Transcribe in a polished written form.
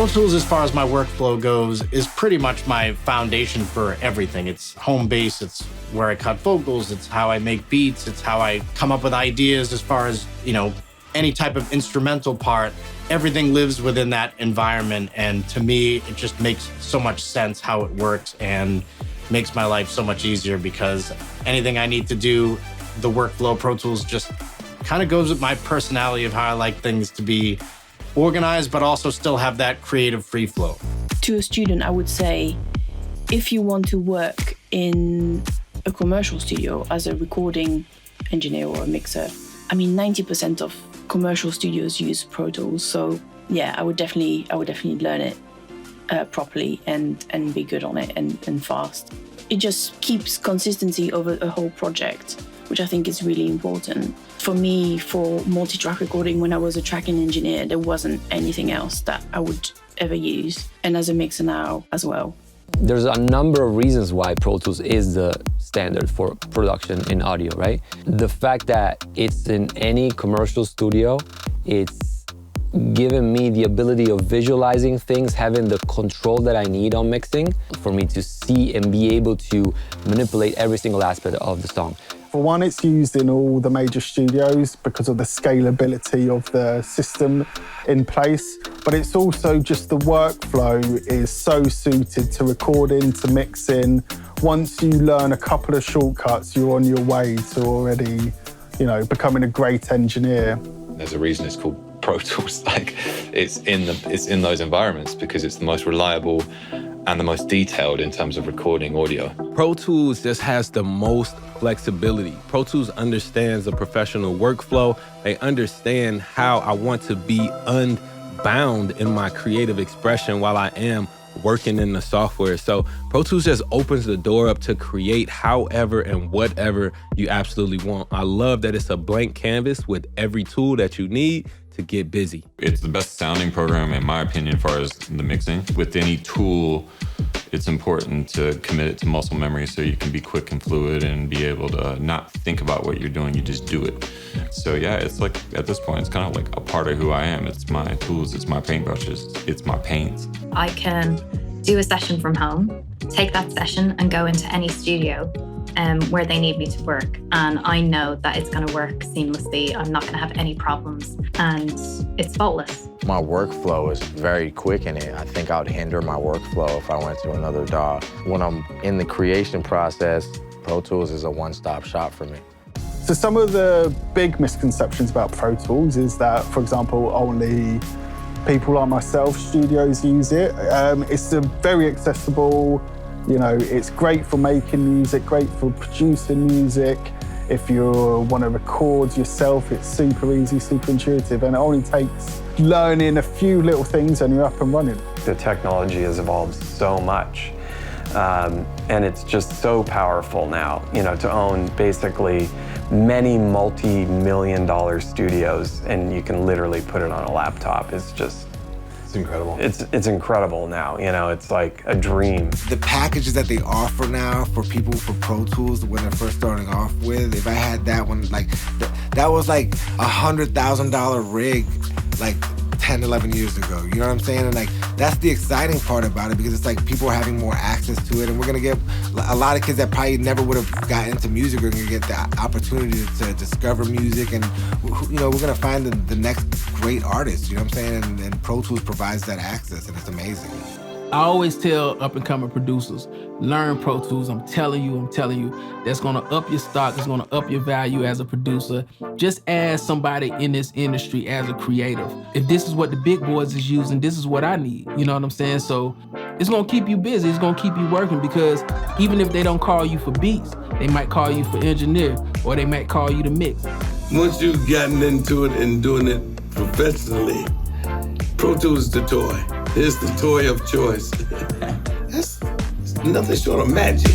Tools, as far as my workflow goes, is pretty much my foundation for everything. It's home base, it's where I cut vocals, it's how I make beats, it's how I come up with ideas as far as, any type of instrumental part. Everything lives within that environment. And to me, it just makes so much sense how it works and makes my life so much easier because anything I need to do, the workflow, Pro Tools just kind of goes with my personality of how I like things to be organized, but also still have that creative free flow. To a student, I would say, if you want to work in a commercial studio as a recording engineer or a mixer, 90% of commercial studios use Pro Tools. So yeah, I would definitely learn it properly and be good on it and fast. It just keeps consistency over a whole project, which I think is really important. For me, for multi-track recording, when I was a tracking engineer, there wasn't anything else that I would ever use. And as a mixer now as well. There's a number of reasons why Pro Tools is the standard for production in audio, right? The fact that it's in any commercial studio, it's given me the ability of visualizing things, having the control that I need on mixing for me to see and be able to manipulate every single aspect of the song. For one, it's used in all the major studios because of the scalability of the system in place. But it's also just the workflow is so suited to recording, to mixing. Once you learn a couple of shortcuts, you're on your way to already, becoming a great engineer. There's a reason it's called Pro Tools. It's in those environments because it's the most reliable and the most detailed in terms of recording audio. Pro Tools just has the most flexibility. Pro Tools understands the professional workflow. They understand how I want to be unbound in my creative expression while I am working in the software. So Pro Tools just opens the door up to create however and whatever you absolutely want. I love that it's a blank canvas with every tool that you need to get busy. It's the best sounding program, in my opinion, as far as the mixing. With any tool, it's important to commit it to muscle memory so you can be quick and fluid and be able to not think about what you're doing, you just do it. So yeah, it's like, at this point, it's kind of like a part of who I am. It's my tools, it's my paintbrushes, it's my paints. I can do a session from home, take that session and go into any studio where they need me to work. And I know that it's going to work seamlessly. I'm not going to have any problems and it's faultless. My workflow is very quick in it. I think I would hinder my workflow if I went to another DAW. When I'm in the creation process, Pro Tools is a one-stop shop for me. So some of the big misconceptions about Pro Tools is that, for example, only people like myself, studios use it. It's a very accessible, it's great for making music, great for producing music. If you want to record yourself, it's super easy, super intuitive, and it only takes learning a few little things and you're up and running. The technology has evolved so much, and it's just so powerful now, to own basically many multi-million-dollar studios, and you can literally put it on a laptop. It's incredible. It's incredible now, it's like a dream. The packages that they offer now for people for Pro Tools when they're first starting off with, if I had that one, that was like $100,000 rig, 10, 11 years ago. You know what I'm saying? And that's the exciting part about it because it's like people are having more access to it and we're gonna get a lot of kids that probably never would have gotten into music are gonna get the opportunity to discover music and we're gonna find the next great artist, you know what I'm saying? And Pro Tools provides that access and it's amazing. I always tell up-and-coming producers, learn Pro Tools. I'm telling you, that's gonna up your stock, it's gonna up your value as a producer. Just as somebody in this industry as a creative. If this is what the big boys is using, this is what I need, you know what I'm saying? So it's gonna keep you busy, it's gonna keep you working because even if they don't call you for beats, they might call you for engineer or they might call you to mix. Once you've gotten into it and doing it professionally, Pro Tools is the toy. It's the toy of choice. That's nothing short of magic.